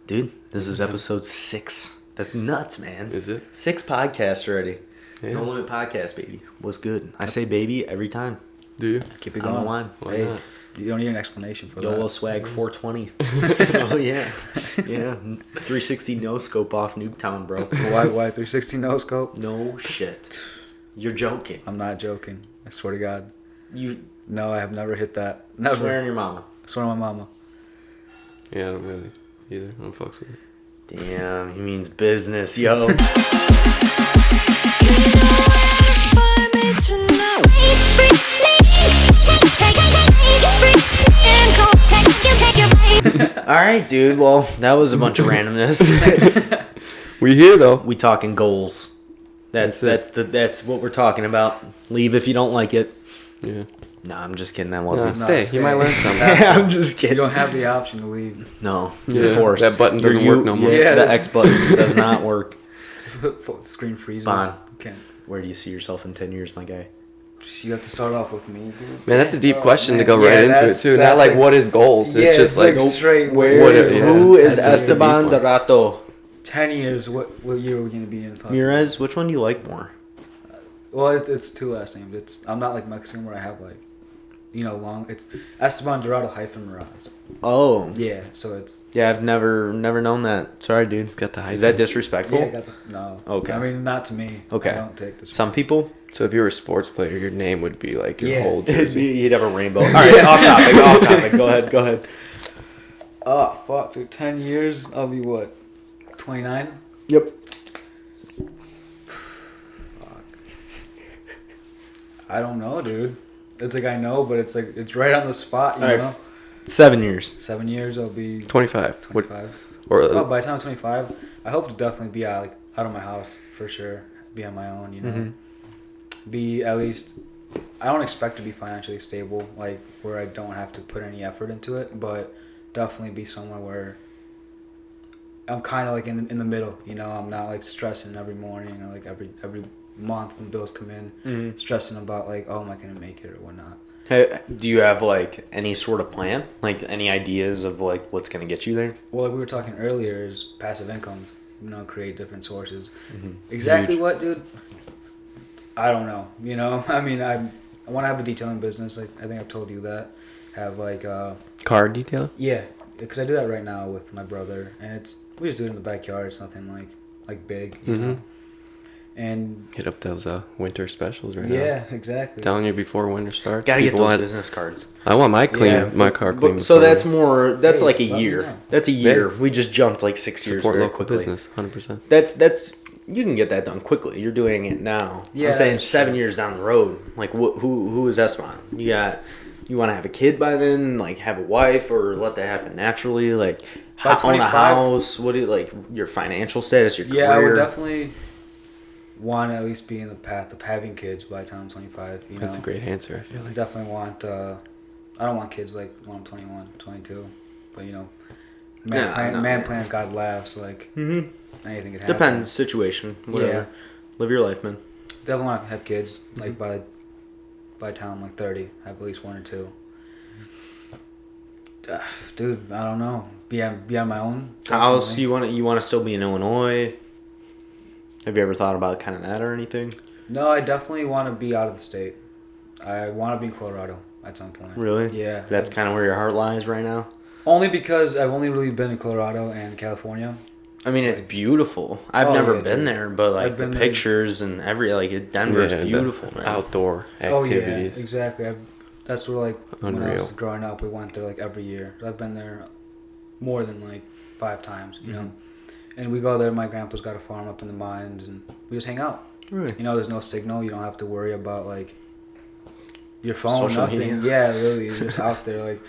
Dude, this is episode 6. That's nuts, man. Is it? 6 podcasts already. Yeah. No Limit Podcast, baby. What's good? I say baby every time. Do you? Keep it I don't going. know why. Why Hey, not? you don't need an explanation for YOLO that. swag 420. Oh, yeah. Yeah. 360 no scope off Nuketown, bro. Why 360 no scope? No shit. You're joking. I'm not joking. I swear to God. You No, I have never hit that. Never. swear on your mama. I swear on my mama. Yeah, I don't really either. I don't fucks with it. Damn, he means business, yo. Alright, dude. Well, that was a bunch of randomness. We here though. We talking goals. That's what we're talking about. Leave if you don't like it. Yeah. Nah, I'm just kidding. I love No, you. stay. stay. You might learn something. I'm just You kidding. don't have the option to leave. No, Yeah, you're forced. that button doesn't work no more. Yeah, Yeah, the that's- X button does not work. Screen freezes. Bon. Can't. Where do you see yourself in 10 years, my guy? You have to start off with me, dude. Man, that's a deep Oh, question to man. go Yeah, right into it that's- too. Not that's like like- what is goals. Yeah, It's just like straight. Where, What- who yeah, is that's a deep Esteban one. Dorato? 10 years. What year are we gonna be in? Fuck. Mirez, which one do you like more? Well, it's two last names. I'm not like Mexican where I have like, long. It's Esteban Dorado hyphen Mirage. Oh, Yeah, so it's yeah, I've never known that. Sorry, dude. it's got the hype. Is that disrespectful? yeah. I got no. Okay. I mean, not to me. Okay. I don't take this. Some people, So if you were a sports player, your name would be like your Yeah. whole jersey. you'd have a rainbow. All right, off topic. Go ahead. Oh fuck, dude! 10 years. I'll be what? 29. Yep. I don't know, dude. It's like I know, but it's like it's right on the spot. You All right. know. 7 years. 7 years. I'll be 25. What, 25. or Oh, by the time I'm 25, I hope to definitely be out of my house for sure. Be on my own, Be at least. I don't expect to be financially stable, like where I don't have to put any effort into it, but definitely be somewhere where I'm kind of like in the middle. I'm not like stressing every morning or like every month when bills come in, stressing about like, oh, am I gonna make it or whatnot. Hey, do you have like any sort of plan? Like any ideas of like what's gonna get you there? Well, like we were talking earlier, is passive incomes. Create different sources. Exactly Huge. what, dude? I don't know. I mean, I want to have a detailing business. Like I think I've told you that. Have like car detail? yeah, because I do that right now with my brother, and we just do it in the backyard. It's nothing like big, you know. And Hit up those winter specials right now. yeah, exactly. Telling you before winter starts. Gotta get people those want- business cards. I want my my car clean. But, so before that's more. That's Hey, like a let me year. know. That's a year. We just jumped like 6 years support very local quickly. business. 100%. That's you can get that done quickly. You're doing it now. Yeah, I'm saying that's 7 true. years down the road. Like who is Esteban? You want to have a kid by then? Like have a wife or let that happen naturally? Like By own a 25? house? What do you like? Your financial status? Your Yeah, I career? would definitely want to at least be in the path of having kids by the time I'm 25. That's a great answer, I feel I like. definitely want. I don't want kids like when I'm 21, 22. But man plan, God laughs. Like anything could happen. Depends situation. Whatever. Yeah. Live your life, man. Definitely want to have kids. Like by the time I'm like 30, have at least one or two. Dude, I don't know. Be on my own. How else definitely. you want to still be in Illinois? Have you ever thought about kind of that or anything? No, I definitely want to be out of the state. I want to be in Colorado at some point. Really? Yeah. That's kind of where your heart lies right now. Only because I've only really been in Colorado and California. I mean, it's beautiful. I've Oh, never yeah, been dude. there, but like I've the been there. pictures and Denver's Yeah, the beautiful, man. Outdoor Oh yeah, activities. exactly. That's where like when I Unreal. was growing up, we went there like every year. I've been there more than like 5 times, And we go there. My grandpa's got a farm up in the mines, and we just hang out. Really? There's no signal. You don't have to worry about like your phone, Social nothing. media. Yeah, really, you're just out there. Like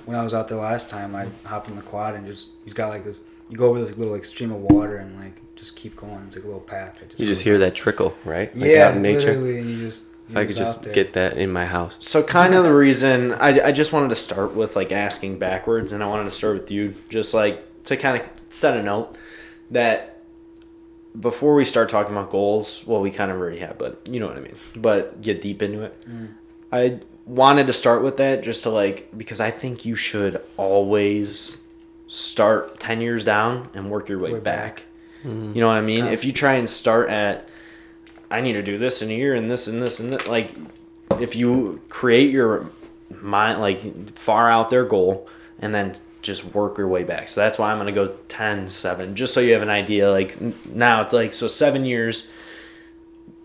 when I was out there last time, I hopped in the quad and you got like this. You go over this little like stream of water and like just keep going. It's like a little path. That You just hear that trickle, right? Like yeah, out in nature. literally, and you If I could just get that in my house. So kind of the reason I just wanted to start with like asking backwards, and I wanted to start with you, just like to kind of set a note that before we start talking about goals, well, we kind of already have, but you know what I mean. But get deep into it. I wanted to start with that just to like because I think you should always start 10 years down and work your way back. Mm-hmm. You know what I mean? Okay. If you try and start at, I need to do this in a year and this and this and that, like, if you create your mind, like, far out there goal and then just work your way back. So that's why I'm going to go 10, 7, just so you have an idea. Like, now it's like, so 7 years,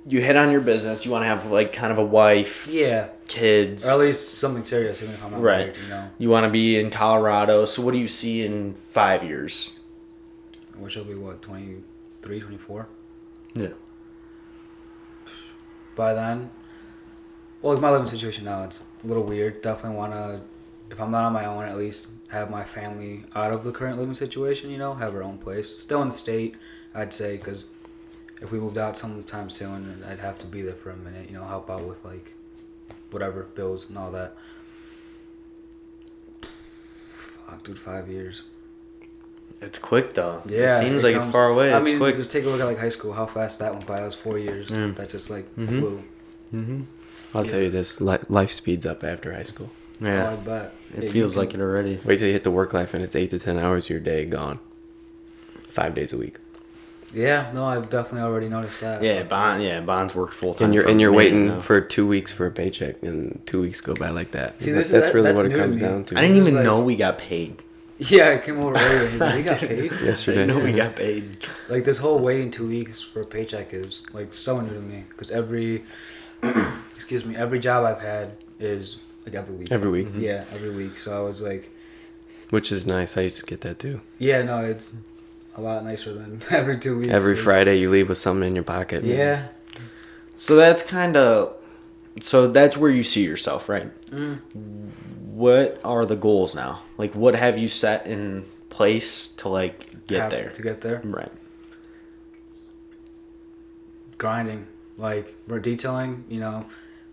you hit on your business, you want to have, like, kind of a wife, Yeah. kids. Or at least something serious, even if I'm not Right. married, you know. You want to be in Colorado. So what do you see in 5 years? Which will be, what, 23, 24? Yeah. By then, well, like my living situation now, it's a little weird. Definitely want to, if I'm not on my own, at least have my family out of the current living situation, you know, have our own place. Still in the state, I'd say, because if we moved out sometime soon, I'd have to be there for a minute, you know, help out with, like, whatever, bills and all that. Fuck, dude, 5 years. It's quick, though. Yeah. It seems like it's comes- far away. I It's mean, quick. just take a look at, like, high school, how fast that went by. That was 4 years. Mm. That just, like, Mhm. flew. Mm-hmm. I'll tell you this: life speeds up after high school. Yeah. Oh, I bet. It Yeah, feels you like it already. Wait till you hit the work life and it's 8 to 10 hours of your day gone. 5 days a week. Yeah, no, I've definitely already noticed that. Yeah, Bond's worked full time. And you're for a waiting minute now. for 2 weeks for a paycheck, and 2 weeks go by like that. See, That's really what it comes down to. I didn't This is even like- know we got paid. Yeah, I came over earlier. He's like, we got paid. I Yesterday. didn't know we got paid. Like, this whole waiting 2 weeks for a paycheck is, like, so new to me. Because every job I've had is, like, every week. Every week, Yeah, every week. So I was like, which is nice. I used to get that too. yeah, no, it's a lot nicer than every 2 weeks. Every 'cause- Friday, you leave with something in your pocket. Yeah. So that's that's where you see yourself, right? Mm. What are the goals now? Like, what have you set in place to, like, get there? To get there. Right. Grinding. Like, we're detailing, you know,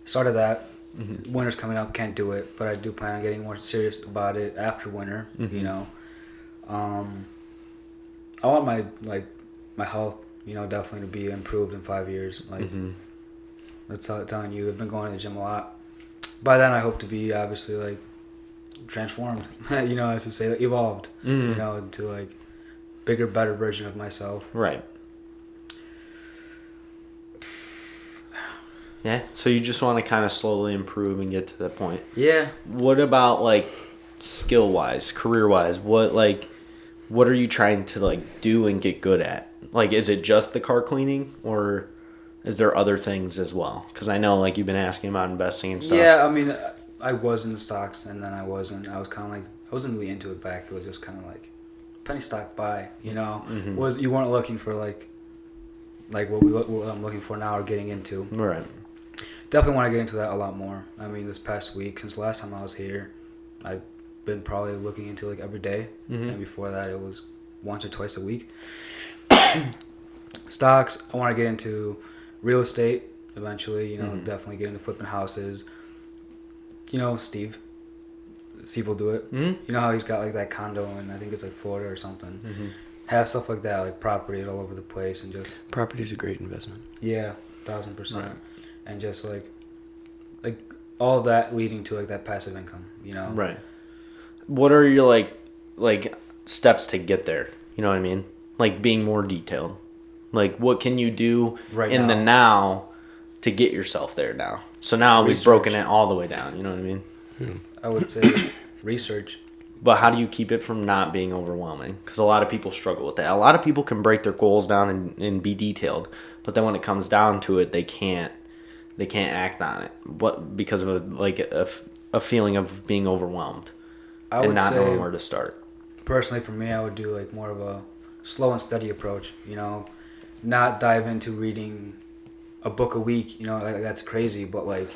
started that. Mm-hmm. Winter's coming up, can't do it, but I do plan on getting more serious about it after winter. Mhm. You know, I want my health, you know, definitely to be improved in 5 years. Like, Mm-hmm. that's telling you, I've been going to the gym a lot. By then, I hope to be obviously like transformed. You know, as to say, like, evolved. Mm-hmm. You know, into like bigger, better version of myself. Right. Yeah. So you just want to kind of slowly improve and get to that point. Yeah. What about, like, skill wise, career wise? What are you trying to, like, do and get good at? Like, is it just the car cleaning, or is there other things as well? Because I know, like, you've been asking about investing and stuff. Yeah, I mean, I was in stocks, and then I wasn't. I was kind of like, I wasn't really into it back. It was just kind of like penny stock buy, you know. Mhm. You weren't looking for like what I'm looking for now or getting into. Right. Definitely want to get into that a lot more. I mean, this past week, since the last time I was here, I've been probably looking into, like, every day. Mhm. And before that, it was once or twice a week. Stocks, I want to get into real estate eventually, you know, Mhm. definitely get into flipping houses. You know, Steve will do it. Mm-hmm. You know how he's got, like, that condo in, I think it's like Florida or something. Mm-hmm. Have stuff like that, like properties all over the place, and just, Property's a great investment. yeah, 1,000%. Right. And just like all of that leading to, like, that passive income, you know. Right. What are your like steps to get there? You know what I mean? Like, being more detailed. Like, what can you do Right in now. the now to get yourself there now? So now we've Research. broken it all the way down. You know what I mean? I would say research. But how do you keep it from not being overwhelming? Because a lot of people struggle with that. A lot of people can break their goals down and be detailed, but then when it comes down to it, they can't act on it. What, because of a feeling of being overwhelmed I and would not say, knowing where to start. personally, for me, I would do, like, more of a slow and steady approach, you know, not dive into reading a book a week, you know, like, that's crazy, but, like,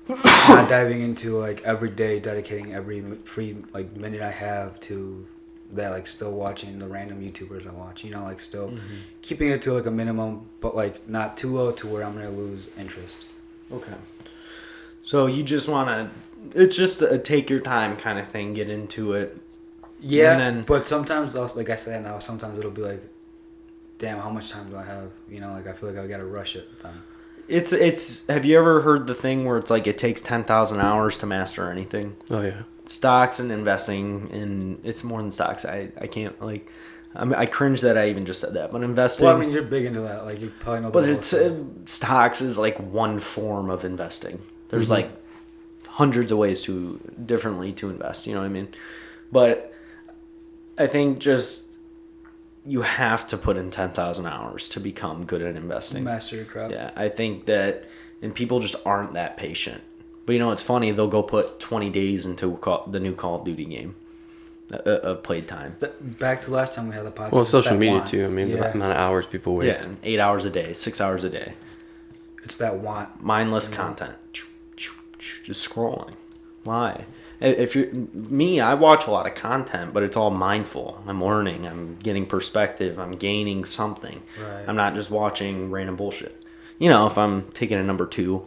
not diving into, like, every day, dedicating every free, like, minute I have to that, like, still watching the random YouTubers I watch, you know, like, still keeping it to, like, a minimum, but, like, not too low to where I'm going to lose interest. Okay. So you just want to, it's just a take your time kind of thing, get into it. Yeah, And then- but sometimes, also, like I said now, sometimes it'll be like, damn, how much time do I have? You know, like, I feel like I gotta rush it then. It's have you ever heard the thing where it's like it takes 10,000 hours to master anything? Oh yeah. stocks and investing, and it's more than stocks. I can't like. I cringe that I even just said that, but investing. Well, I mean, you're big into that. Like, you probably know. But it's stocks is like one form of investing. There's like hundreds of ways differently to invest. You know what I mean? But I think just you have to put in 10,000 hours to become good at investing. Master your craft. Yeah, I think that, and people just aren't that patient. But you know, it's funny. They'll go put 20 days into the new Call of Duty game. Of played time. Back to last time we had the podcast. Well, social media too. I mean, the amount of hours people waste. Yeah, 8 hours a day, 6 hours a day. It's that want. Mindless content. Just scrolling. Why? If you're me, I watch a lot of content, but it's all mindful. I'm learning. I'm getting perspective. I'm gaining something. Right. I'm not just watching random bullshit. You know, if I'm taking a number 2,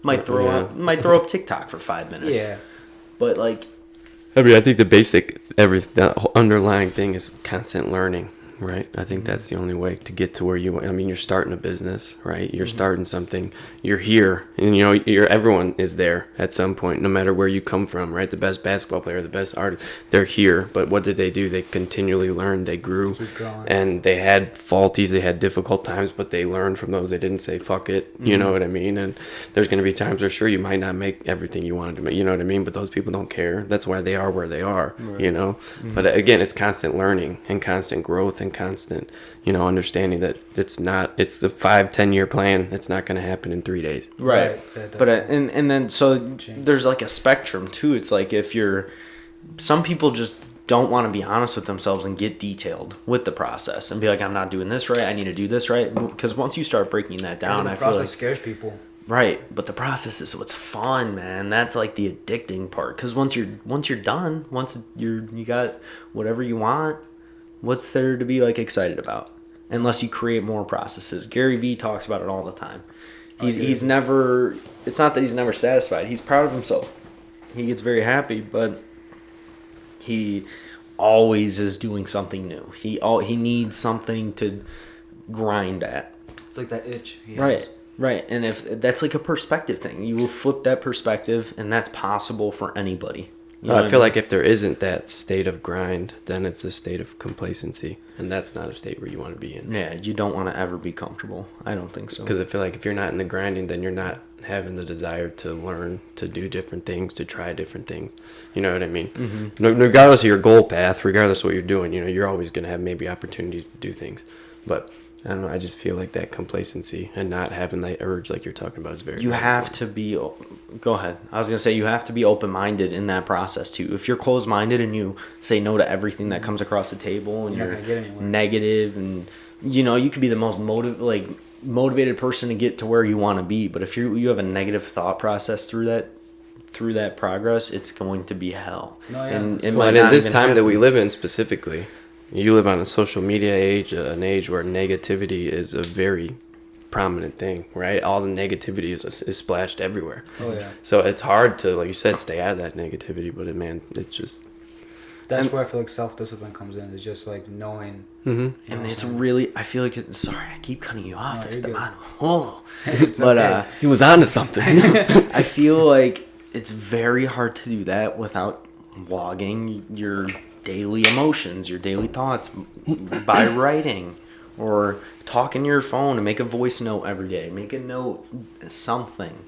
might throw up TikTok for 5 minutes. Yeah. But like. I mean, I think the underlying thing is constant learning, right? I think that's the only way to get to where you want. I mean, you're starting a business, right? You're starting something. You're here, and you know, everyone is there at some point, no matter where you come from, right? The best basketball player, the best artist, they're here. But what did they do? They continually learned. They grew, and they had faulties. They had difficult times, but they learned from those. They didn't say fuck it. You know what I mean? And there's going to be times where sure you might not make everything you wanted to make. You know what I mean? But those people don't care. That's why they are where they are. Right. You know. But again, it's constant learning and constant growth and constant, you know, understanding that it's a 5-10 year plan. It's not going to happen in 3 days. Right. But and then so there's like a spectrum too. It's like some people just don't want to be honest with themselves and get detailed with the process and be like, I'm not doing this right. I need to do this right. Because once you start breaking that down, I feel like the process scares people. Right, but the process is what's fun, man. That's like the addicting part. Because once you're done, once you got whatever you want, what's there to be like excited about? Unless you create more processes. Gary Vee talks about it all the time. He's never. It's not that he's never satisfied. He's proud of himself. He gets very happy, but he always is doing something new. He needs something to grind at. It's like that itch. Right. And if that's like a perspective thing, you will flip that perspective, and that's possible for anybody. You know I feel like if there isn't that state of grind, then it's a state of complacency, and that's not a state where you want to be in. Yeah, you don't want to ever be comfortable. I don't think so. Because I feel like if you're not in the grinding, then you're not having the desire to learn, to do different things, to try different things. You know what I mean? Mm-hmm. Regardless of your goal path, regardless of what you're doing, you know, you're always going to have maybe opportunities to do things. But I don't know. I just feel like that complacency and not having that urge, like you're talking about, is very. You have to be. Go ahead. I was gonna say you have to be open-minded in that process too. If you're closed-minded and you say no to everything that comes across the table, and you're negative, and you know you could be the most motivated person to get to where you want to be, but if you have a negative thought process through that progress, it's going to be hell. No, yeah. And in this time that we live in specifically. You live on a social media age, an age where negativity is a very prominent thing, right? All the negativity is splashed everywhere. Oh, yeah. So it's hard to, like you said, stay out of that negativity, but it's just... That's where I feel like self-discipline comes in. It's just like knowing... Mm-hmm. And it's really... I feel like... Sorry, I keep cutting you off. No, Esteban. Oh. But okay. He was on to something. I feel like it's very hard to do that without logging your daily emotions, your daily thoughts by writing or talking to your phone and make a voice note every day. Make a note, something,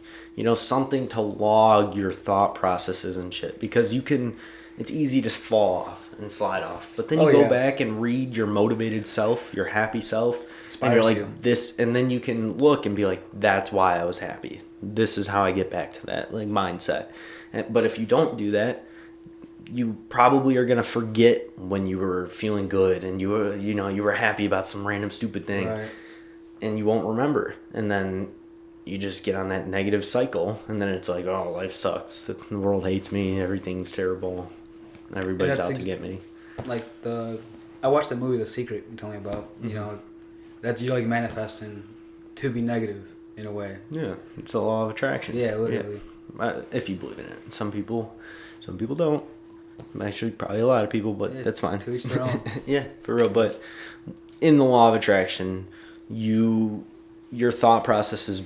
something to log your thought processes and shit, because it's easy to fall off and slide off. But then you go back and read your motivated self, your happy self, and you're like this, and then you can look and be like, that's why I was happy. This is how I get back to that mindset. But if you don't do that, you probably are gonna forget when you were feeling good and you were happy about some random stupid thing, right. And you won't remember, and then you just get on that negative cycle, and then it's like, oh, life sucks, the world hates me, everything's terrible, everybody's out to get me. Like I watched the movie The Secret you told me about. That's you manifesting to be negative in a way. Yeah, it's the law of attraction. Yeah, literally. Yeah. If you believe in it, some people don't. Actually, probably a lot of people, but that's fine. To each their own. Yeah, for real. But in the law of attraction, your thought processes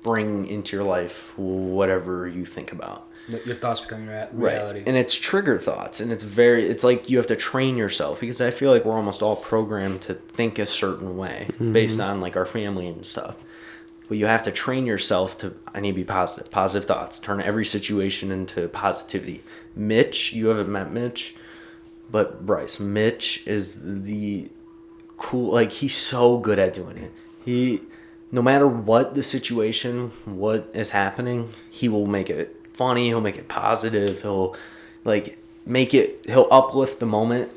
bring into your life whatever you think about. Your thoughts become your reality. Right. And it's trigger thoughts, and it's like you have to train yourself, because I feel like we're almost all programmed to think a certain way based on like our family and stuff. But you have to train yourself to, I need to be positive. Positive thoughts. Turn every situation into positivity. Mitch, you haven't met Mitch, but Bryce, Mitch is the cool, like, he's so good at doing it. No matter what the situation, what is happening, he will make it funny, he'll make it positive, he'll he'll uplift the moment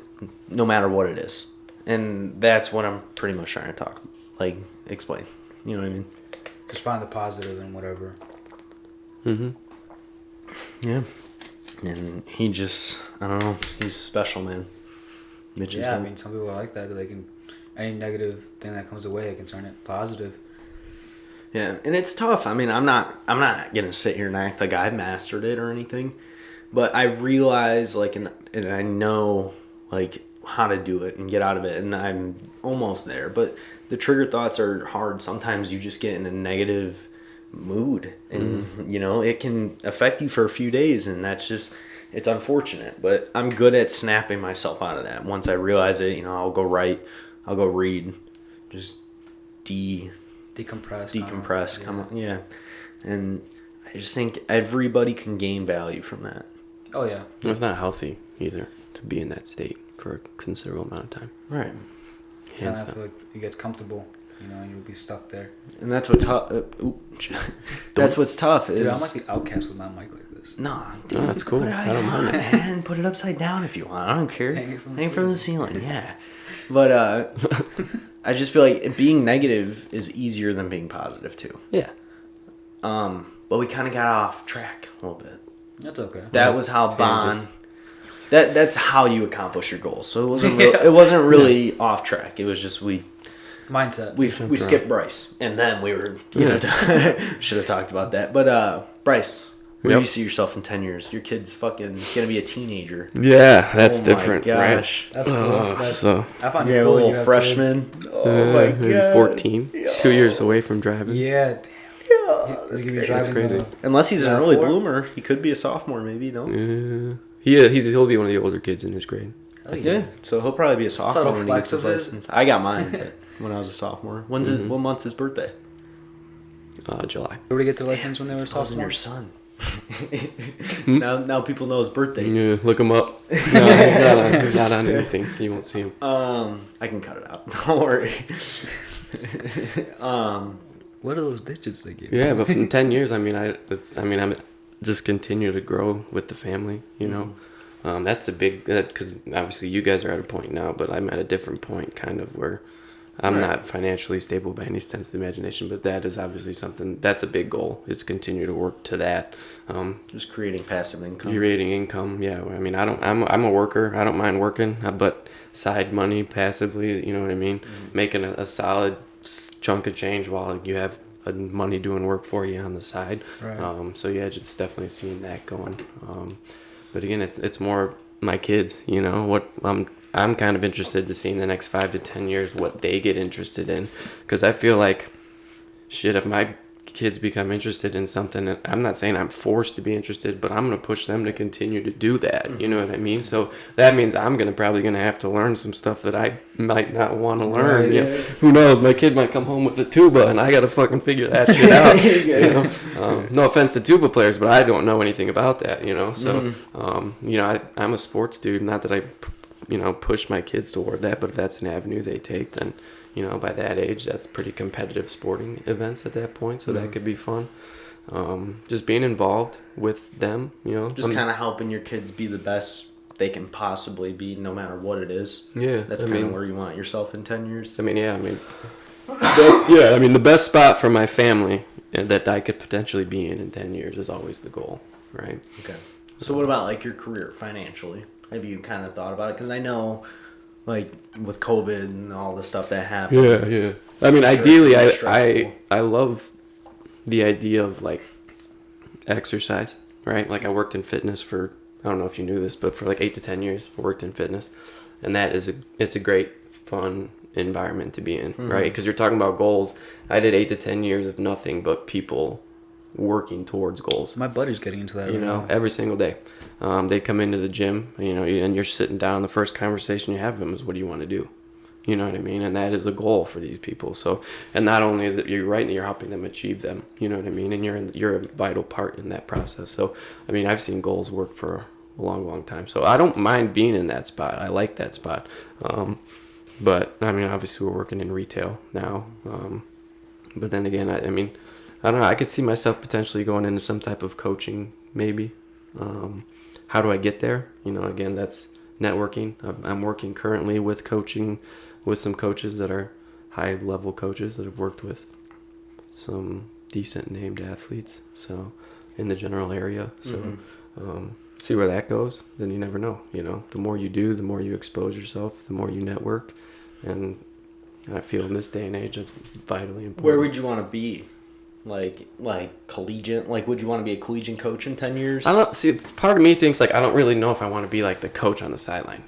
no matter what it is. And that's what I'm pretty much trying to explain. You know what I mean? Just find the positive in whatever. Yeah. And he just, I don't know, he's special, man. Mitch is I mean, some people are like that. They can, any negative thing that comes away, they can turn it positive. Yeah, and it's tough. I mean, I'm not gonna sit here and act like I've mastered it or anything, but I realize and I know how to do it and get out of it, and I'm almost there. But the trigger thoughts are hard. Sometimes you just get in a negative mood, and it can affect you for a few days, and that's just, it's unfortunate. But I'm good at snapping myself out of that. Once I realize it, I'll go write, I'll go read, just decompress, come on, yeah. And I just think everybody can gain value from that. Oh yeah. It's not healthy either to be in that state for a considerable amount of time. Right. So I feel like it gets comfortable, and you'll be stuck there. And that's what's tough. That's what's tough. Dude, I'm like the outcast with my mic like this. No, that's cool. I don't mind it. Man, put it upside down if you want. I don't care. Hang from the ceiling. Yeah. But I just feel like being negative is easier than being positive too. Yeah. But we kind of got off track a little bit. That's okay. That was how Bond. That's how you accomplish your goals. So it wasn't. It wasn't really off track. It was just mindset. We skipped Bryce, and then we were should have talked about that. But Bryce, where do you see yourself in 10 years? Your kid's fucking gonna be a teenager. Yeah, that's different. My gosh, right? That's cool. So I find you're it a cool. little freshman. Oh my god, 14, 2 years away from driving. Yeah. That's crazy. Unless he's an early bloomer, he could be a sophomore, maybe. No. He'll be one of the older kids in his grade. Yeah. So he'll probably be a sophomore when he gets his flex license. I got mine when I was a sophomore. What month's his birthday? July. Everybody get their license when they were Exposing sophomore? your son. Now people know his birthday. Yeah, look him up. No, he's not on anything. You won't see him. I can cut it out. Don't worry. What are those digits they give? Yeah, but in 10 years, I'm just continue to grow with the family. That's the big, because obviously you guys are at a point now, but I'm at a different point, kind of where I'm not financially stable by any sense of the imagination. But that is obviously something that's a big goal, is to continue to work to that. Just creating passive income. Creating income, yeah. I mean, I'm a worker. I don't mind working, but side money passively, you know what I mean? Making a solid chunk of change while you have money doing work for you on the side. Right. So yeah, just definitely seeing that going. But again, it's more my kids, what I'm kind of interested to see in the next 5 to 10 years, what they get interested in. Because I feel like, if my kids become interested in something, I'm not saying I'm forced to be interested, but I'm going to push them to continue to do that. You know what I mean? So that means I'm probably going to have to learn some stuff that I might not want to learn. Right, yeah. Who knows? My kid might come home with the tuba and I got to fucking figure that shit out. No offense to tuba players, but I don't know anything about that, So, I'm a sports dude. Not that I, push my kids toward that, but if that's an avenue they take, then by that age, that's pretty competitive sporting events at that point, so that could be fun. Just being involved with them, Just kind of helping your kids be the best they can possibly be, no matter what it is. Yeah. That's kind of where you want yourself in 10 years. The best spot for my family that I could potentially be in 10 years is always the goal, right? Okay. So what about, your career financially? Have you kind of thought about it? Because I know... with COVID and all the stuff that happened. Yeah. I mean, ideally, I love the idea of exercise, right? I worked in fitness for, I don't know if you knew this, but for 8 to 10 years, I worked in fitness, and it's a great, fun environment to be in, right? Because you're talking about goals. I did 8 to 10 years of nothing but people working towards goals. My buddy's getting into that. You know, now. every single day. They come into the gym, you know, and you're sitting down. The first conversation you have with them is, what do you want to do? You know what I mean? And that is a goal for these people. So, and not only is it you're right, you're helping them achieve them. You know what I mean? And you're a vital part in that process. So, I mean, I've seen goals work for a long, long time. So I don't mind being in that spot. I like that spot. But I mean, obviously we're working in retail now. But then again, I mean, I don't know. I could see myself potentially going into some type of coaching, maybe. How do I get there? You know, again, that's networking. I'm working currently with coaching with some coaches that are high-level coaches that have worked with some decent named athletes. So in the general area. So see where that goes. Then you never know. You know, the more you do, the more you expose yourself, the more you network, and I feel in this day and age that's vitally important. Where would you want to be? Like collegiate? Like, would you want to be a collegiate coach in 10 years? I don't see. Part of me thinks like I don't really know if I want to be like the coach on the sideline.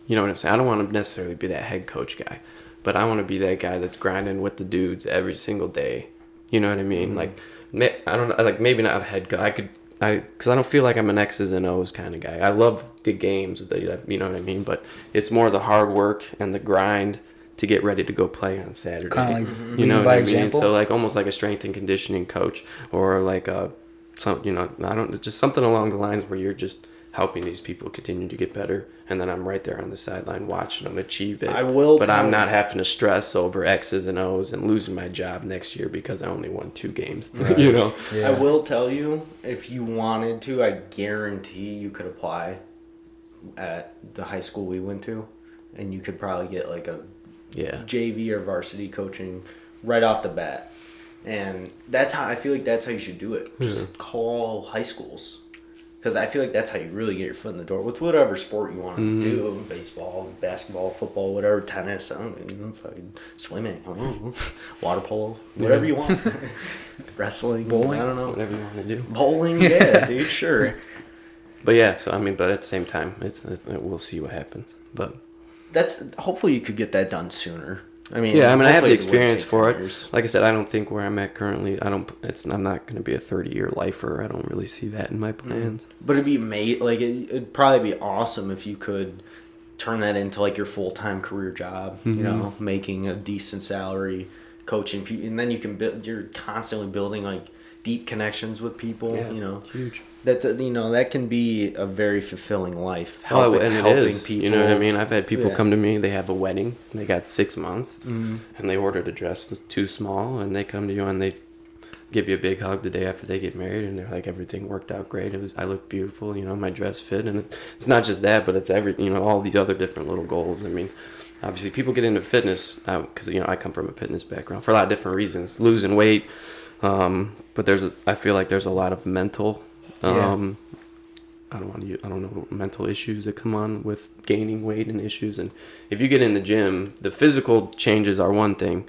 You know what I'm saying? I don't want to necessarily be that head coach guy, but I want to be that guy that's grinding with the dudes every single day. You know what I mean? Like, I don't know. Like, maybe not a head coach. Because I don't feel like I'm an X's and O's kind of guy. I love the games, you know what I mean? But it's more the hard work and the grind to get ready to go play on Saturday. Kind of like you know what I mean? example. So like almost like a strength and conditioning coach, or like just something along the lines where you're just helping these people continue to get better, and then I'm right there on the sideline watching them achieve it. But I'm not having to stress over X's and O's and losing my job next year because I only won 2 games. Right. You know. Yeah. I will tell you, if you wanted to, I guarantee you could apply at the high school we went to, and you could probably get like a JV or varsity coaching right off the bat. And that's how I feel like that's how you should do it. Just call high schools. Because I feel like that's how you really get your foot in the door with whatever sport you want to do. Baseball, basketball, football, whatever, tennis, I don't know, fucking swimming, I don't know, water polo, whatever you want. Wrestling, bowling, I don't know. Whatever you want to do. Bowling, yeah, dude, sure. But yeah, so I mean, but at the same time, it's we'll see what happens. But hopefully you could get that done sooner. I mean, I have the hopefully experience for it. years. Like I said, I don't think where I'm at currently. I'm not going to be a 30-year lifer. I don't really see that in my plans. But it'd it'd probably be awesome if you could turn that into like your full-time career job. You know, making a decent salary, coaching people, and then you can build. You're constantly building like deep connections with people. Yeah, you know, huge. That can be a very fulfilling life. Helping people. You know what I mean? I've had people come to me. They have a wedding. They got 6 months, and they ordered a dress that's too small, and they come to you and they give you a big hug the day after they get married, and they're like, everything worked out great. I look beautiful. You know, my dress fit, and it's not just that, but it's all these other different little goals. I mean, obviously, people get into fitness because I come from a fitness background for a lot of different reasons, losing weight. But I feel like there's a lot of mental. I don't know, mental issues that come on with gaining weight and issues. And if you get in the gym, the physical changes are one thing,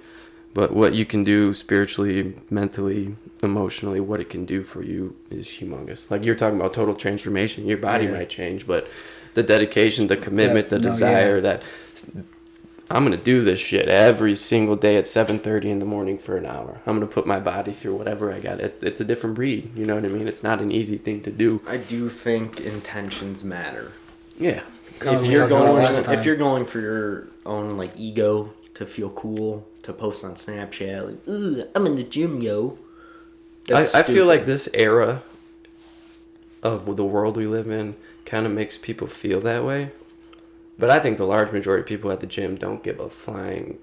but what you can do spiritually, mentally, emotionally, what it can do for you is humongous. Like you're talking about total transformation. Your body might change, but the dedication, the commitment, the desire that I'm going to do this shit every single day at 7:30 in the morning for an hour. I'm going to put my body through whatever I got. It's a different breed. You know what I mean? It's not an easy thing to do. I do think intentions matter. Yeah. If you're going for your own like ego to feel cool, to post on Snapchat, like, ooh, I'm in the gym, yo. I feel like this era of the world we live in kind of makes people feel that way. But I think the large majority of people at the gym don't give a flying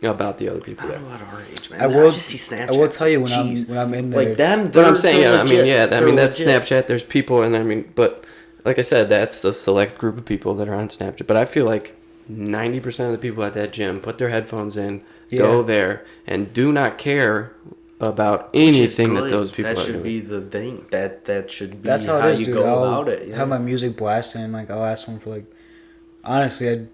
about the other people I there. don't know about our age, man. I will just see Snapchat. I will tell you when I'm in there. Like them, but I'm saying, that's legit. Snapchat. There's people, and but like I said, that's a select group of people that are on Snapchat. But I feel like 90% of the people at that gym put their headphones in, go there, and do not care about anything that those people are doing. That should be the thing. That should be That's how how it is, you dude. go about it. Have my music blasting, and like I'll ask them for honestly,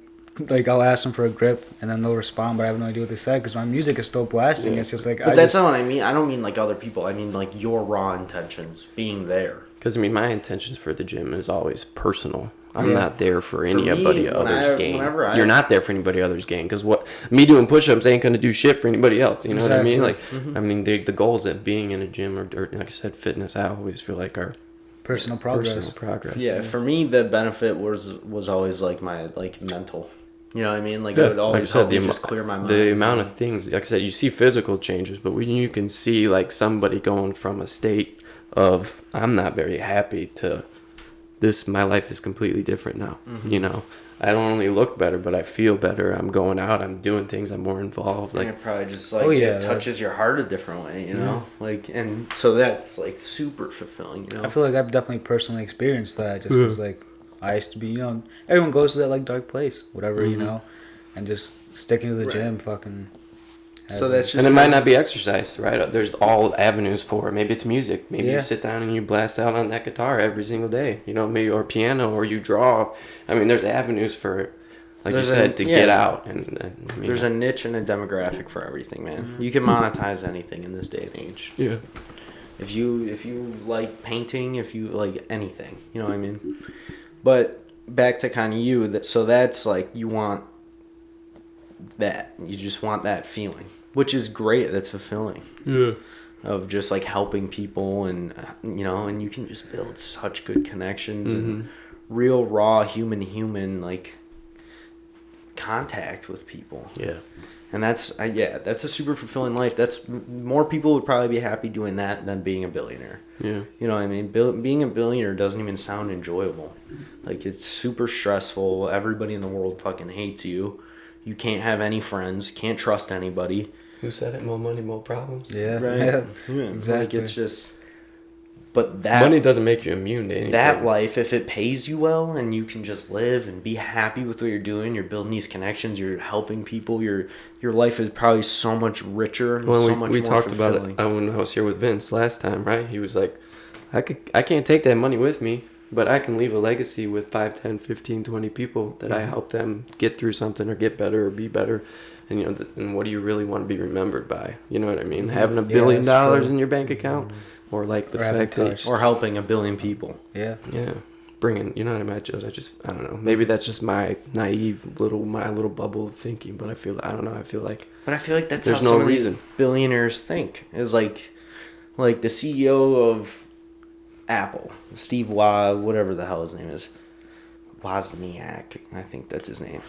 I'll ask them for a grip, and then they'll respond, but I have no idea what they said because my music is still blasting. Yeah. It's just like. But that's not what I mean. I don't mean like other people. I mean like your raw intentions being there. Because my intentions for the gym is always personal. I'm not there for me, anybody else's gain. whenever You're not there for anybody else's gain, because what me doing push-ups ain't gonna do shit for anybody else. You know what I mean? Like, I mean, the goals of being in a gym or like I said, fitness, I always feel like are personal progress. Yeah, for me, the benefit was always like my mental. You know what I mean? Like, it would always help me just clear my mind. The amount of things, like I said, you see physical changes, but when you can see like somebody going from a state of I'm not very happy to this, my life is completely different now. You know, I don't only look better, but I feel better. I'm going out, I'm doing things, I'm more involved. Like, and it probably just it touches your heart a different way, you know? Like, and so that's like super fulfilling, you know? I feel like I've definitely personally experienced that, just because like I used to be, you know, everyone goes to that like dark place, whatever, you know, and just sticking to the gym, fucking. So that's just, and it might not be exercise, right? There's all avenues for it. Maybe it's music. Maybe you sit down and you blast out on that guitar every single day, you know, maybe, or piano, or you draw. I mean, there's avenues for it, like you said, to get out. And I mean, there's a niche and a demographic for everything, man. You can monetize anything in this day and age. Yeah. If you like painting, if you like anything, you know what I mean? But back to kind of you, that's like you want that. You just want that feeling, which is great. That's fulfilling. Yeah. Of just like helping people, and you know, and you can just build such good connections and real raw human like contact with people. Yeah. And that's a super fulfilling life. That's more people would probably be happy doing that than being a billionaire. Yeah. You know what I mean? Being a billionaire doesn't even sound enjoyable. Like, it's super stressful. Everybody in the world fucking hates you. You can't have any friends. Can't trust anybody. Who said it? More money, more problems. Yeah. Right. Yeah. Exactly. Like, it's just. But that money doesn't make you immune to anything. That life, if it pays you well and you can just live and be happy with what you're doing, you're building these connections, you're helping people, your life is probably so much richer and so much more fulfilling. We talked about it when I was here with Vince last time, right? He was like, I can't take that money with me, but I can leave a legacy with 5, 10, 15, 20 people that I help them get through something or get better or be better. And, you know, and what do you really want to be remembered by? You know what I mean? Having $1 billion in your bank account? Or like the fact that, or helping 1 billion people. Yeah. Bringing, you know what I mean? I don't know. Maybe that's just my naive my little bubble of thinking. But I feel like. But I feel like that's there's how some no of reason these billionaires think. Is like the CEO of Apple, Steve whatever the hell his name is, Wozniak. I think that's his name.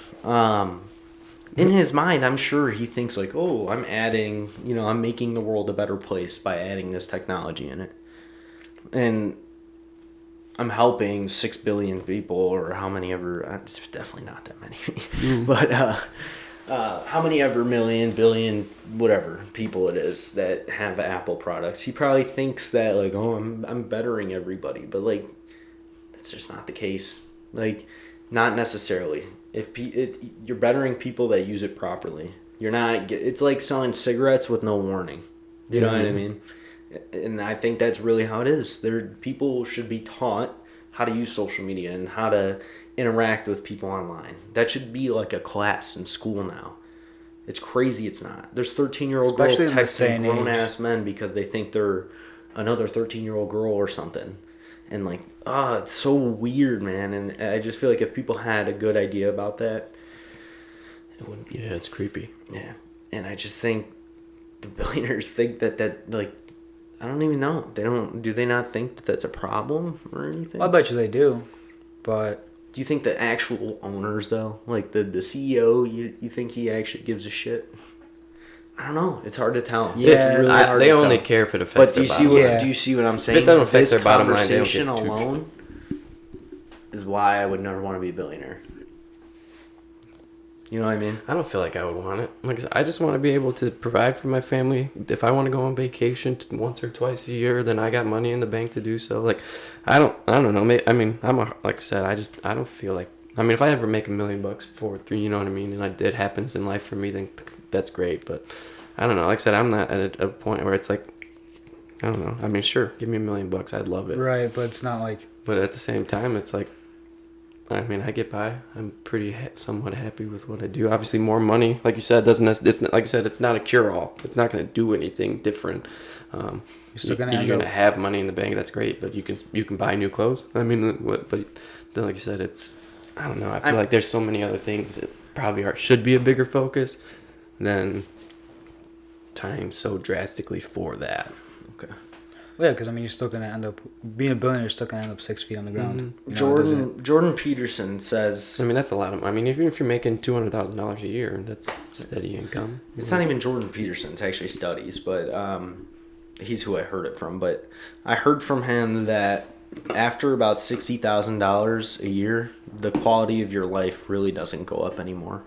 In his mind, I'm sure he thinks like, oh, I'm making the world a better place by adding this technology in it. And I'm helping 6 billion people, or how many ever, it's definitely not that many, but how many ever million, billion, whatever people it is that have Apple products. He probably thinks that like, oh, I'm bettering everybody, but like, that's just not the case. Like, not necessarily. If you're bettering people that use it properly, you're not. It's like selling cigarettes with no warning. You know what I mean? And I think that's really how it is. People should be taught how to use social media and how to interact with people online. That should be like a class in school now. It's crazy it's not. There's 13-year-old girls texting grown-ass men because they think they're another 13-year-old girl or something. And like, it's so weird, man. And I just feel like if people had a good idea about that, it wouldn't be. Yeah, it's creepy. Yeah. And I just think the billionaires think that like, I don't even know. Do they not think that that's a problem or anything? I bet you they do. But do you think the actual owners, though, like the CEO, you think he actually gives a shit? I don't know. It's hard to tell. Yeah, it's really hard they to only tell. care if it affects. But do you see what I'm saying? If it doesn't affect this their bottom line, they don't conversation get too alone is why I would never want to be a billionaire. You know what I mean? I don't feel like I would want it. Like I said, I just want to be able to provide for my family. If I want to go on vacation once or twice a year, then I got money in the bank to do so. Like, I don't know. I mean, like I said, I don't feel like. I mean, if I ever make $1 million you know what I mean, and it happens in life for me, then that's great. But I don't know. Like I said, I'm not at a point where it's like, I don't know. I mean, sure, give me $1 million, I'd love it. right, but it's not like. But at the same time, it's like, I mean, I get by. I'm pretty somewhat happy with what I do. Obviously, more money, like you said, it's like you said, it's not a cure-all. It's not going to do anything different. You're still going to have money in the bank. That's great, but you can buy new clothes. I mean, but like you said, it's, I don't know. I feel like there's so many other things that probably should be a bigger focus than time so drastically for that. Okay. Well, yeah, because I mean, you're still gonna end up being a billionaire. You're still gonna end up 6 feet on the ground. Mm-hmm. You know, it doesn't- Jordan Peterson says I mean, that's a lot of. I mean, even if you're making $200,000 a year, that's steady income. it's not even Jordan Peterson. It's actually studies, but he's who I heard it from. But I heard from him that after about $60,000 a year, the quality of your life really doesn't go up anymore.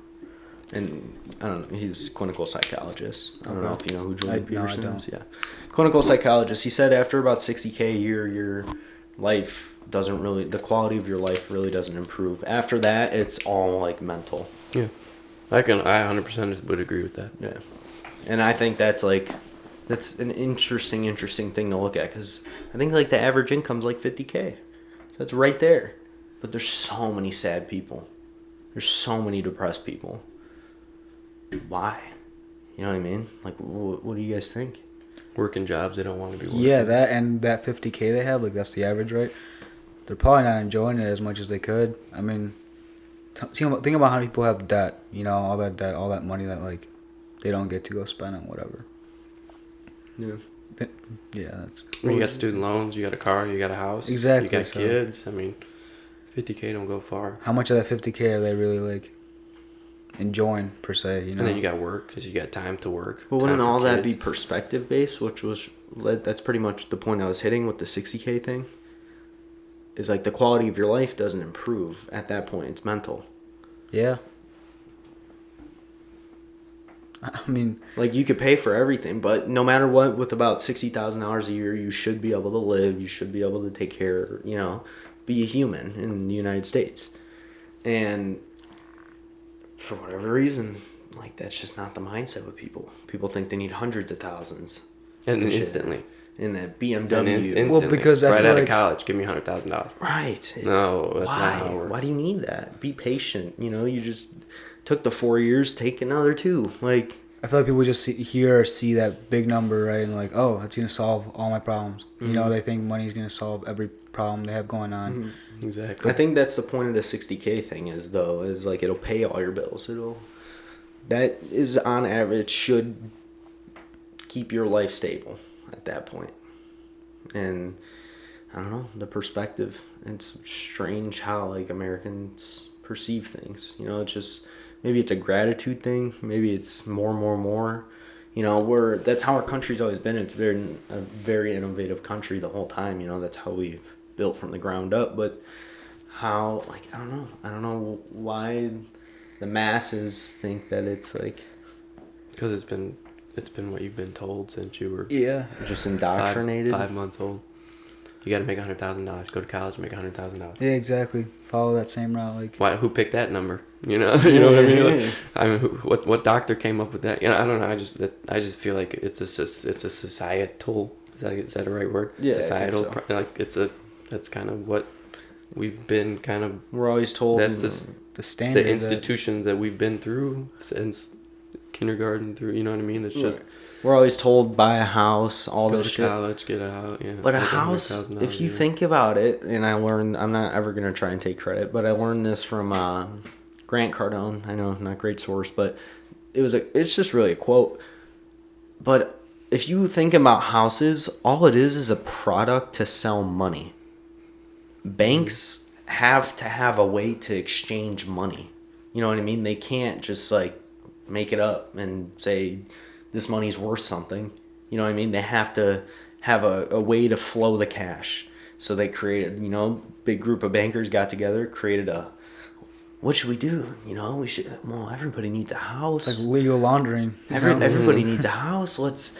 And I don't know, he's a clinical psychologist. I don't know if you know who Jordan Peterson is. Yeah, clinical psychologist. He said after about $60K a year, your life doesn't really, the quality of your life really doesn't improve. After that, it's all like mental. Yeah, I 100% would agree with that. Yeah, and I think that's an interesting thing to look at, because I think like the average income's like $50K, so that's right there. But there's so many sad people. There's so many depressed people. Why? You know what I mean? Like, what do you guys think? Working jobs they don't want to be working. Yeah, that and that 50K they have, like that's the average, right? They're probably not enjoying it as much as they could. I mean, think about how people have debt. You know, all that debt, all that money that like they don't get to go spend on whatever. Yeah. Yeah, that's. I mean, you got student loans, you got a car, you got a house. Exactly, You got so- kids. I mean, $50K don't go far. How much of that 50K are they really like enjoying per se? You know. And then you got work because you got time to work. But wouldn't time for all that be kids. perspective based, which was that's pretty much the point I was hitting with the $60K thing? Is like the quality of your life doesn't improve at that point. It's mental. Yeah. I mean, Like, you could pay for everything, but no matter what, with about $60,000 a year, you should be able to live. You should be able to take care, you know, be a human in the United States. And for whatever reason, like, that's just not the mindset with people. People think they need hundreds of thousands. And shit. instantly. In that And BMW. instantly. because I right feel out of like- college, give me $100,000. Right. No, that's why? not how it works. Why do you need that? Be patient. You know, you just took the 4 years, take another 2. Like, I feel like people just see that big number, right, and like, oh, it's gonna solve all my problems. You know, they think money's gonna solve every problem they have going on. Exactly. I think that's the point of the 60K thing is like it'll pay all your bills. That is on average should keep your life stable at that point. And I don't know, the perspective. It's strange how like Americans perceive things. You know, it's just maybe it's a gratitude thing. Maybe it's more. You know, that's how our country's always been. It's been a very innovative country the whole time. You know, that's how we've built from the ground up. But how, like, I don't know why the masses think that it's like Because it's been what you've been told since you were Yeah. just indoctrinated. 5 months old. You got to make $100,000. Go to college, make $100,000. Yeah, exactly. Follow that same route, like. Why? Who picked that number? You know, you know what I mean. Yeah. Like, I mean, what doctor came up with that? You know, I don't know. I just feel like it's a societal. Is that a right word? Yeah, I think Societal. so. Like that's kind of what we've been kind of. We're always told The standard. The institution that we've been through since kindergarten through. You know what I mean? It's just we're always told buy a house, all go this to shit. college, get out. Yeah. But a make house, $100,000 if you a year. think about it, and I learned, I'm not ever going to try and take credit, but I learned this from Grant Cardone. I know, not a great source, but it's just really a quote. But if you think about houses, all it is a product to sell money. Banks have to have a way to exchange money. You know what I mean? They can't just like make it up and say this money's worth something. You know what I mean? They have to have a way to flow the cash. So they created, big group of bankers got together, created what should we do? Everybody needs a house. It's like legal laundering. Everybody needs a house. Let's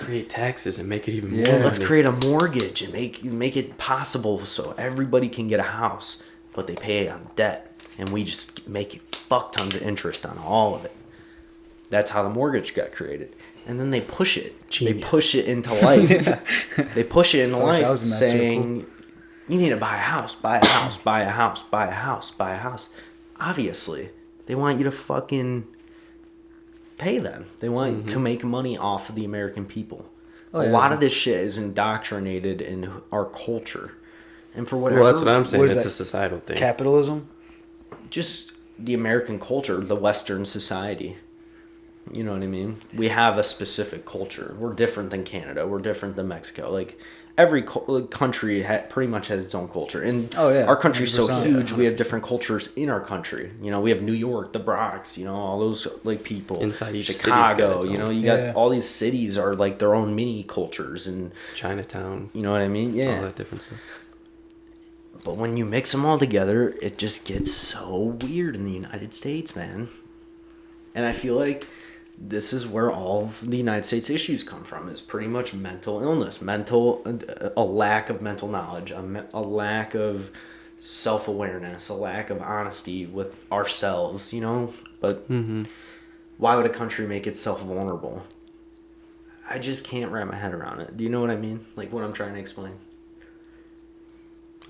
create taxes and make it even more. let's money. create a mortgage and make it possible so everybody can get a house, but they pay on debt, and we just make fuck tons of interest on all of it. That's how the mortgage got created, and then they push it. Genius. They push it into life. They push it into I wish I life, was in that saying, "You need to buy a house, buy a house, buy a house, buy a house, buy a house." Obviously, they want you to fucking pay them. They want to make money off of the American people. Oh, A yeah, lot it's- of this shit is indoctrinated in our culture. And for whatever, Well, that's what I'm saying. What is It's that? a societal thing. Capitalism. just the American culture, the Western society. You know what I mean? We have a specific culture. We're different than Canada. We're different than Mexico. Like every country pretty much has its own culture, and Oh, yeah, our country's so 100%. huge. We have different cultures in our country. You know, we have New York, the Bronx. You know, all those like people. Inside each city's Chicago. got its You know, own. you got Yeah. all these cities are like their own mini cultures, and Chinatown, you know what I mean? Yeah. all that different stuff. But when you mix them all together, it just gets so weird in the United States, man. And I feel like this is where all of the United States issues come from, is pretty much mental illness, a lack of mental knowledge, a lack of self-awareness, a lack of honesty with ourselves, you know? But why would a country make itself vulnerable? I just can't wrap my head around it. Do you know what I mean? Like what I'm trying to explain?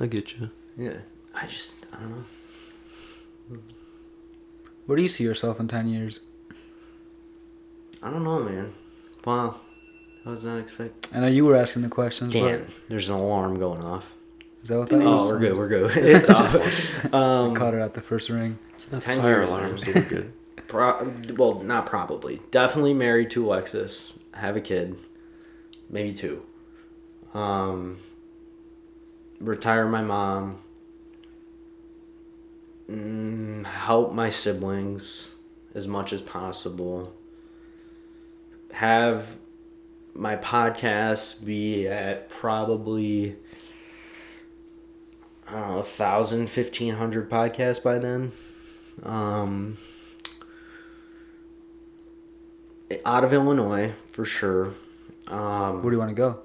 I get you. Yeah. I don't know. Where do you see yourself in 10 years? I don't know, man. Wow. I was not expecting. I know you were asking the questions. Dan, But there's an alarm going off. is that what that was? Oh, we're good. It's off. I caught it at the first ring. It's not 10 the fire years, alarm, man. so we're good. Well, not probably. Definitely married to Alexis. Have a kid. Maybe 2. Retire my mom. Help my siblings as much as possible. Have my podcast be at probably, I don't know, 1,000, 1,500 podcasts by then. Out of Illinois, for sure. Where do you want to go?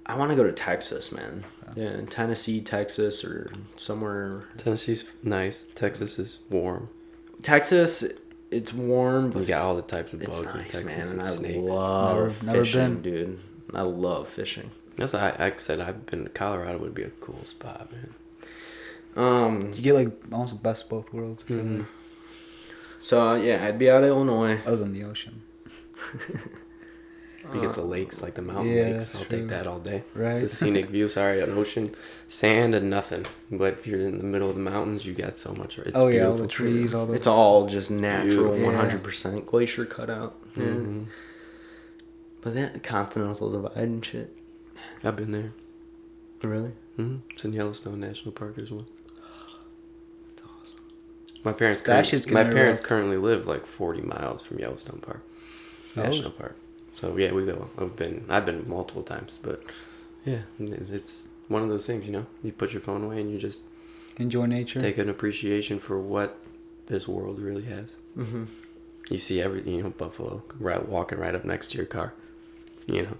I want to go to Texas, man. Yeah, Tennessee, Texas, or somewhere. Tennessee's nice. Texas is warm. Texas, it's warm, but You got all the types of bugs it's in nice, Texas man. and And I snakes. love Never fishing, been. dude. I love fishing. That's what I said. I've been to Colorado. Would be a cool spot, man. You get like almost the best of both worlds. So yeah, I'd be out of Illinois. Other than the ocean. You get the lakes, like the mountain Yeah, lakes. that's I'll true. take that all day. Right. The scenic view. Sorry, an ocean, sand, and nothing. But if you're in the middle of the mountains, you got so much. It's Oh yeah, all beautiful. the trees, all the. It's all just natural, beautiful. 100% glacier cutout. Yeah. Mhm. But that continental divide and shit. I've been there. Really? It's in Yellowstone National Park as well. That's awesome. My parents. That shit's My gonna parents rock. currently live like 40 miles from Yellowstone Park, National Park. So yeah, we go. I've been multiple times, but yeah, it's one of those things. You know, you put your phone away and you just Enjoy nature. take an appreciation for what this world really has. Mm-hmm. You see everything. You know, buffalo walking right up next to your car. You know,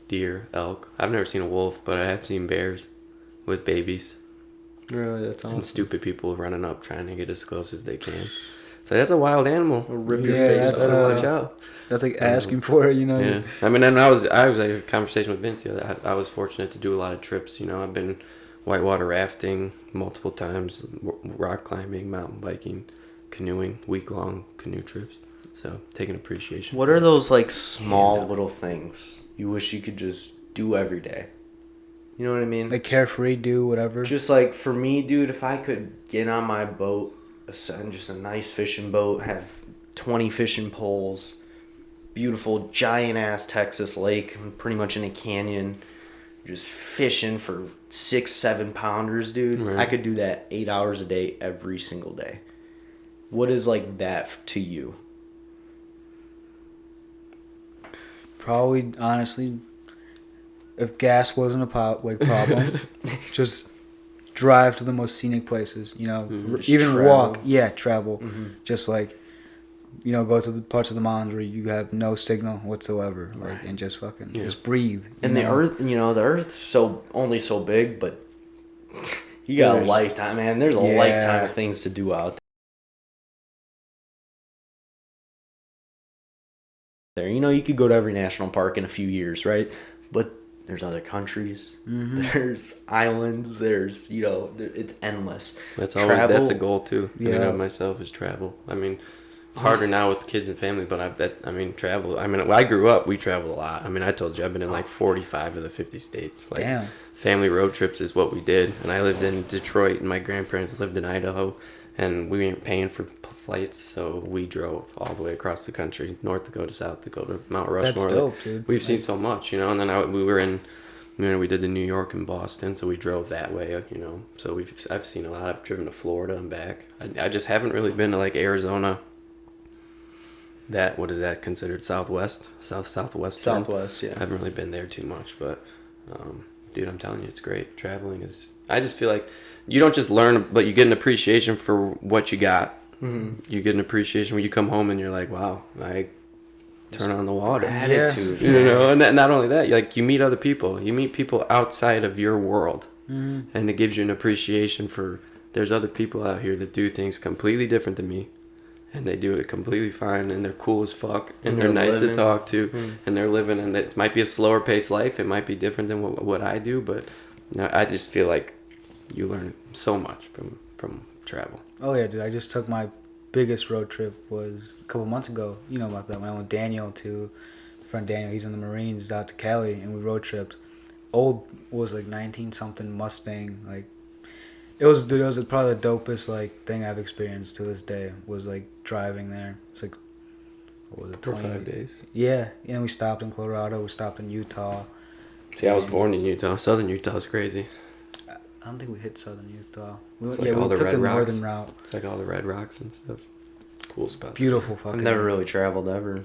deer, elk. I've never seen a wolf, but I have seen bears with babies. Really, that's And awesome. stupid people running up trying to get as close as they can. So that's a wild animal. It'll rip Yeah, your face that's, off. Watch out. That's like asking for it, you know. Yeah, I mean, and I was like a conversation with Vince the other. I was fortunate to do a lot of trips. You know, I've been whitewater rafting multiple times, rock climbing, mountain biking, canoeing, week-long canoe trips. So taking appreciation. What are those like small little things you wish you could just do every day? You know what I mean? Like carefree, do whatever. Just like for me, dude, if I could get on my boat, just a nice fishing boat, have 20 fishing poles, beautiful giant ass Texas lake, pretty much in a canyon, just fishing for 6-7 pounders, dude. Right. I could do that 8 hours a day every single day. What is like that to you? Probably, honestly, if gas wasn't a problem, just drive to the most scenic places. You know, Just even travel. walk. Yeah, travel. Just like, you know, go to the parts of the mountains where you have no signal whatsoever, like, Right. and just fucking Yeah. just breathe. And the earth, you know, the earth's only so big, but you got a There's- lifetime, man. There's a Yeah. lifetime of things to do out there. You know, you could go to every national park in a few years, right? But there's other countries, there's islands, there's, you know, it's endless. That's always that's a Travel- goal too. I mean, Yeah. of myself is travel. I mean, It's harder now with kids and family, but travel. I mean, when I grew up, we traveled a lot. I mean, I told you, I've been in like 45 of the 50 states. Like, Damn. family road trips is what we did. And I lived in Detroit, and my grandparents lived in Idaho, and we weren't paying for flights, so we drove all the way across the country, North Dakota, South Dakota, Mount Rushmore. That's dope, dude. We've seen so much, you know. And then we were in, we did the New York and Boston, so we drove that way, you know. So I've seen a lot. I've driven to Florida and back. I just haven't really been to like Arizona. What is that considered? Southwest? Southwest? Southwest, yeah. I haven't really been there too much, but dude, I'm telling you, it's great. Traveling is. I just feel like you don't just learn, but you get an appreciation for what you got. Mm-hmm. You get an appreciation when you come home and you're like, wow, I turn on the water. Attitude, you know, and not only that, like you meet other people. You meet people outside of your world, and it gives you an appreciation for. There's other people out here that do things completely different than me. And they do it completely fine, and they're cool as fuck, and they're nice to talk to, and they're living, and it might be a slower paced life. It might be different than what I do, but I just feel like you learn so much from travel. Oh yeah, dude. I just took my biggest road trip was a couple months ago. You know about that. When I went with Daniel to, friend Daniel, he's in the Marines, out to Cali, and we road tripped. Old was like 19 something Mustang, like. It was probably the dopest like thing I've experienced to this day. Was like driving there. It's like, what was it? 5 days. Yeah, and we stopped in Colorado. We stopped in Utah. See, I was born in Utah. Southern Utah's crazy. I don't think we hit southern Utah. We took the northern route. It's like all the red rocks and stuff. Cool about Beautiful fucking. I've never really traveled ever. I'm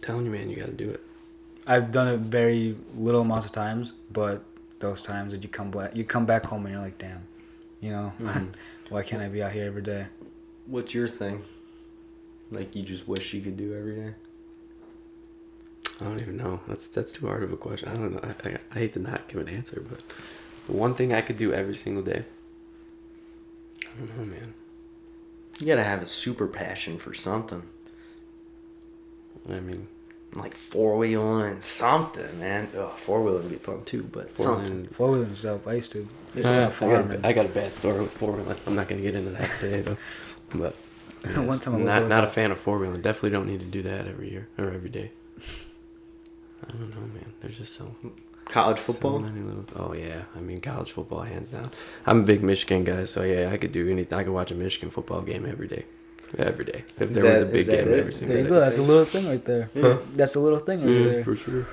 telling you, man, you got to do it. I've done it very little amounts of times, but those times that you come back home and you're like, damn. You know, why can't I be out here every day? What's your thing? Like you just wish you could do every day? I don't even know. That's too hard of a question. I don't know. I hate to not give an answer, but the one thing I could do every single day. I don't know, man. You gotta have a super passion for something. I mean, like four-wheeling, something, man. Four-wheeling would be fun too, but something. Four-wheeling is dope. I used to. I got a bad story with four-wheeling. I'm not going to get into that today, though. But yeah, One time not a fan of four-wheeling. Definitely don't need to do that every year or every day. I don't know, man. There's just so... College football? So many little... Oh, yeah. I mean, college football, hands down. I'm a big Michigan guy, so yeah, I could do anything. I could watch a Michigan football game every day. Every day. If there was a big game every single day. There you go. That's a little thing right there. Huh? That's a little thing right there. For sure.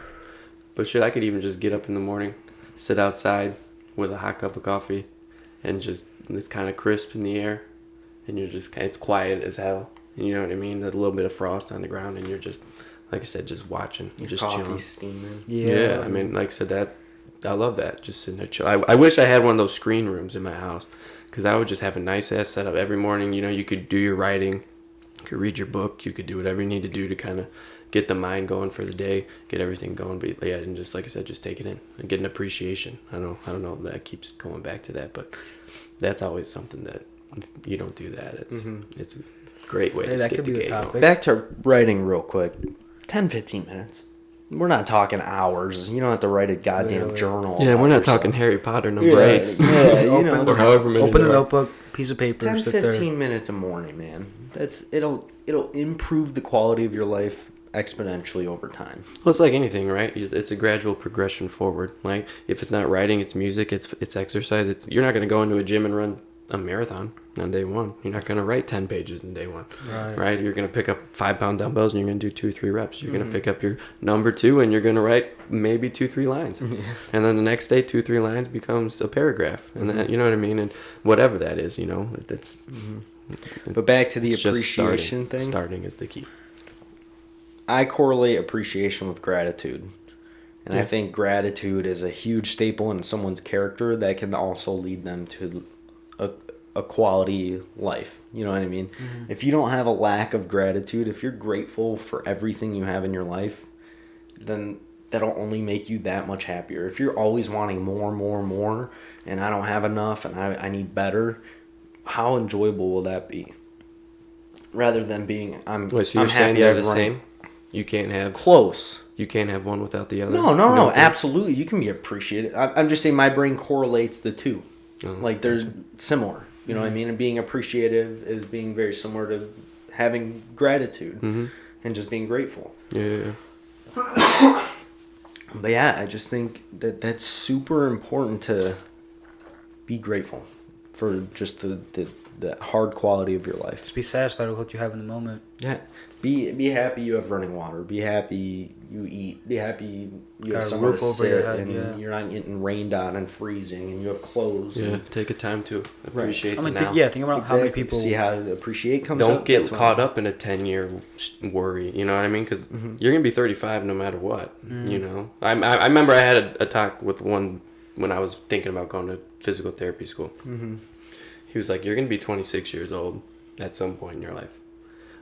But shit, I could even just get up in the morning, sit outside with a hot cup of coffee, and just, it's kind of crisp in the air, and it's quiet as hell. And you know what I mean? A little bit of frost on the ground, and you're just, like I said, just watching. You're just coffee chilling. Steaming. Yeah, I mean, like I said, I love that. Just sitting there chill. I wish I had one of those screen rooms in my house, because I would just have a nice ass setup every morning. You know, you could do your writing, you could read your book, you could do whatever you need to do to kind of get the mind going for the day, get everything going. But yeah, and just like I said, just take it in and get an appreciation. I don't know if that keeps going back to that, but that's always something that if you don't do that, it's a great way to that get could the be the game topic. going. Back to writing real quick. 10, 15 minutes. We're not talking hours. You don't have to write a goddamn journal. Yeah, we're not yourself. talking Harry Potter, no Yeah, Bryce. yeah, you know, or however many. Open the notebook, piece of paper, 10, sit 15 there. minutes a morning, man. It'll improve the quality of your life exponentially over time. Well, it's like anything, right? It's a gradual progression forward. Like if it's not writing, it's music, it's exercise. You're not going to go into a gym and run a marathon on day one. You're not going to write 10 pages in day one, right? You're going to pick up 5-pound dumbbells and you're going to do 2 or 3 reps. You're going to pick up your number 2 and you're going to write maybe 2 or 3 lines. And then the next day, 2 or 3 lines becomes a paragraph. And then, you know what I mean? And whatever that is, you know, that's... But back to the It's appreciation thing. Starting is the key. I correlate appreciation with gratitude. And I think gratitude is a huge staple in someone's character that can also lead them to a quality life. You know what I mean? If you don't have a lack of gratitude, if you're grateful for everything you have in your life, then that'll only make you that much happier. If you're always wanting more, and I don't have enough and I need better, how enjoyable will that be? Rather than being, Wait, so you're I'm saying happy they're I've the run- same? You can't have... Close. You can't have one without the other? No, absolutely. You can be appreciated. I'm just saying my brain correlates the two. Oh, like they're similar. You know what I mean? And being appreciative is being very similar to having gratitude Mm-hmm. and just being grateful. Yeah. But yeah, I just think that that's super important to be grateful for just the hard quality of your life. Just be satisfied with what you have in the moment. Yeah. Be happy you have running water. Be happy you eat. Be happy you Got have a somewhere to roof over your sit head, and yeah. you're not getting rained on and freezing and you have clothes. Yeah. And Take a time to appreciate I mean, the now. think about how many people. see how the appreciate comes Don't up. get That's caught when- up in a 10-year worry. You know what I mean? Because Mm-hmm. you're gonna be 35 no matter what. You know. I remember I had a talk with one when I was thinking about going to physical therapy school. Mm-hmm. He was like, "You're gonna be 26 years old at some point in your life.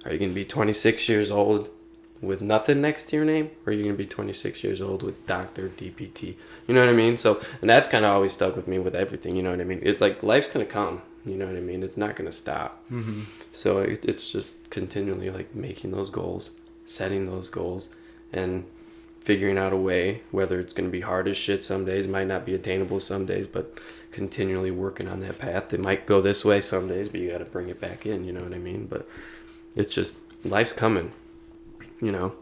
Are you gonna be 26 years old with nothing next to your name, or are you gonna be 26 years old with doctor, DPT?" You know what I mean? So, and that's kind of always stuck with me with everything. You know what I mean? It's like life's gonna come. You know what I mean? It's not gonna stop. Mm-hmm. So it's just continually like making those goals, setting those goals, and figuring out a way. Whether it's gonna be hard as shit some days, might not be attainable some days, but continually working on that path. It might go this way some days, but you got to bring it back in. You know what I mean? But it's just life's coming. You know,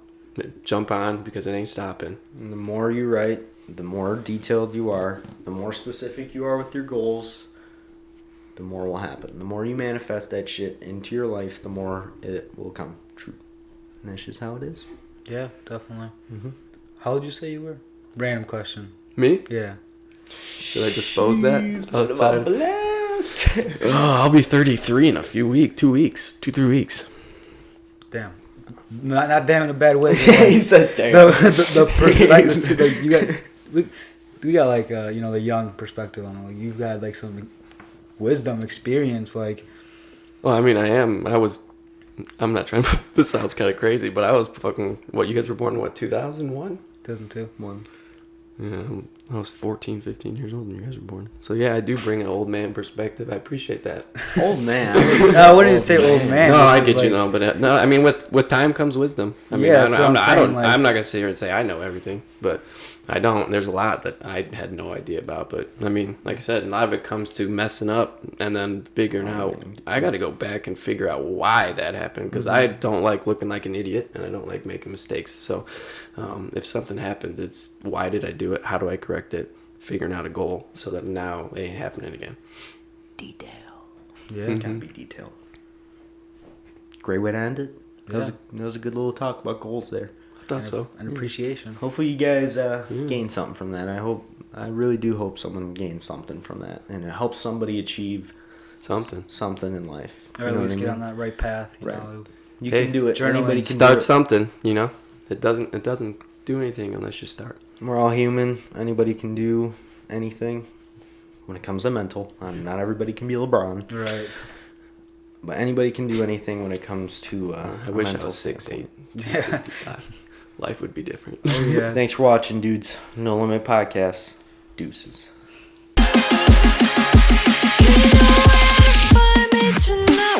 jump on because it ain't stopping. And the more you write, the more detailed you are, the more specific you are with your goals, the more will happen. The more you manifest that shit into your life, the more it will come true. And that's just how it is. Yeah, definitely. Mm-hmm. How old you say you were? Random question. Me? Yeah. Should I dispose that outside? Blast. Oh, I'll be 33 in a few weeks. 2 weeks. 2-3 weeks. Damn. Not damn in a bad way. He said damn. The perspective, like, you got, we got like the young perspective on it. Like, you've got like some wisdom, experience, like. Well, I mean, I'm not trying to. This sounds kind of crazy, but I was fucking. What, you guys were born in 2001? 2002. One. Yeah, I was 14, 15 years old when you guys were born. So yeah, I do bring an old man perspective. I appreciate that. Old man. I wouldn't even say old man. No, I It's get you like- though, but no, I mean with time comes wisdom. I mean, Yeah, that's what I'm saying, like- I'm not gonna sit here and say I know everything, but I don't. There's a lot that I had no idea about, but I mean, like I said, a lot of it comes to messing up and then figuring out. I got to go back and figure out why that happened because I don't like looking like an idiot and I don't like making mistakes. So if something happens, it's why did I do it? How do I correct it? Figuring out a goal so that now it ain't happening again. Detail. Yeah. Mhm. Can't be detailed. Great way to end it. That was a good little talk about goals there. I thought so. And appreciation. Hopefully you guys gain something from that. I really do hope someone gains something from that, and it helps somebody achieve something in life. Or at least get on that right path. You Right. know. You Hey, can do it. journaling. Anybody can Start do something, you know. It doesn't do anything unless you start. it. We're all human. Anybody can do anything. When it comes to mental, not everybody can be LeBron, Right. but anybody can do anything when it comes to. I wish I mental was 6'8", standpoint. 265. Life would be different. Oh, yeah. Thanks for watching, dudes. No Limit Podcast. Deuces. For me to know.